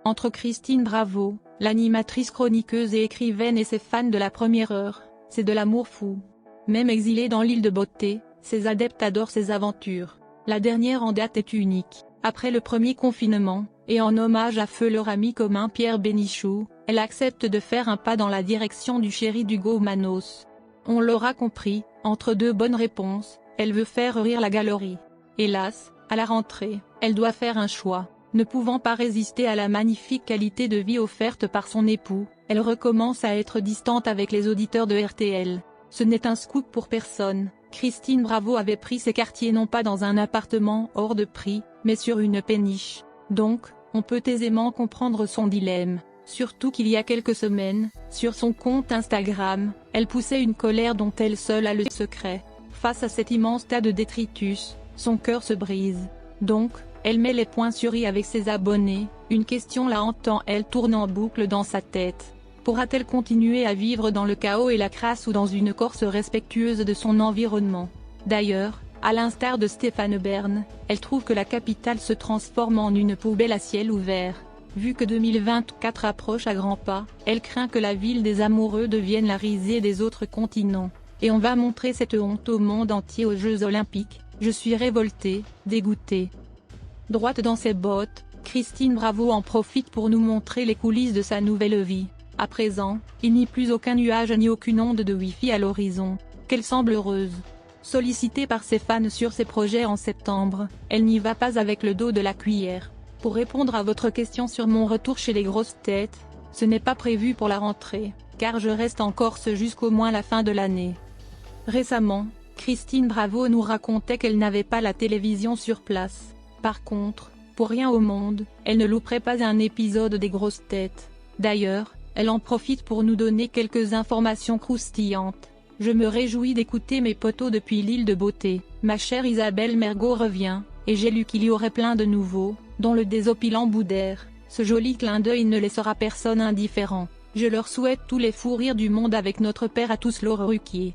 Entre Christine Bravo, l'animatrice chroniqueuse et écrivaine et ses fans de la première heure, c'est de l'amour fou. Même exilée dans l'île de beauté, ses adeptes adorent ses aventures. La dernière en date est unique. Après le premier confinement, et en hommage à feu leur ami commun Pierre Bénichou, elle accepte de faire un pas dans la direction du chéri d'Hugo Manos. On l'aura compris, entre deux bonnes réponses, elle veut faire rire la galerie. Hélas, à la rentrée, elle doit faire un choix. Ne pouvant pas résister à la magnifique qualité de vie offerte par son époux, elle recommence à être distante avec les auditeurs de RTL. Ce n'est un scoop pour personne, Christine Bravo avait pris ses quartiers non pas dans un appartement hors de prix, mais sur une péniche. Donc, on peut aisément comprendre son dilemme. Surtout qu'il y a quelques semaines, sur son compte Instagram, elle poussait une colère dont elle seule a le secret. Face à cet immense tas de détritus, son cœur se brise. Donc, elle met les points sur i avec ses abonnés, une question la hantant elle tourne en boucle dans sa tête. Pourra-t-elle continuer à vivre dans le chaos et la crasse ou dans une Corse respectueuse de son environnement? D'ailleurs, à l'instar de Stéphane Bern, elle trouve que la capitale se transforme en une poubelle à ciel ouvert. Vu que 2024 approche à grands pas, elle craint que la ville des amoureux devienne la risée des autres continents. Et on va montrer cette honte au monde entier aux Jeux Olympiques. Je suis révoltée, dégoûtée. Droite dans ses bottes, Christine Bravo en profite pour nous montrer les coulisses de sa nouvelle vie. À présent, il n'y a plus aucun nuage ni aucune onde de Wi-Fi à l'horizon. Qu'elle semble heureuse. Sollicitée par ses fans sur ses projets en septembre, elle n'y va pas avec le dos de la cuillère. Pour répondre à votre question sur mon retour chez les grosses têtes, ce n'est pas prévu pour la rentrée, car je reste en Corse jusqu'au moins la fin de l'année. Récemment, Christine Bravo nous racontait qu'elle n'avait pas la télévision sur place. Par contre, pour rien au monde, elle ne louperait pas un épisode des grosses têtes. D'ailleurs, elle en profite pour nous donner quelques informations croustillantes. Je me réjouis d'écouter mes potos depuis l'île de beauté. Ma chère Isabelle Mergo revient, et j'ai lu qu'il y aurait plein de nouveaux, dont le désopilant Boudère. Ce joli clin d'œil ne laissera personne indifférent. Je leur souhaite tous les fous rires du monde avec notre père à tous Laure Ruquier.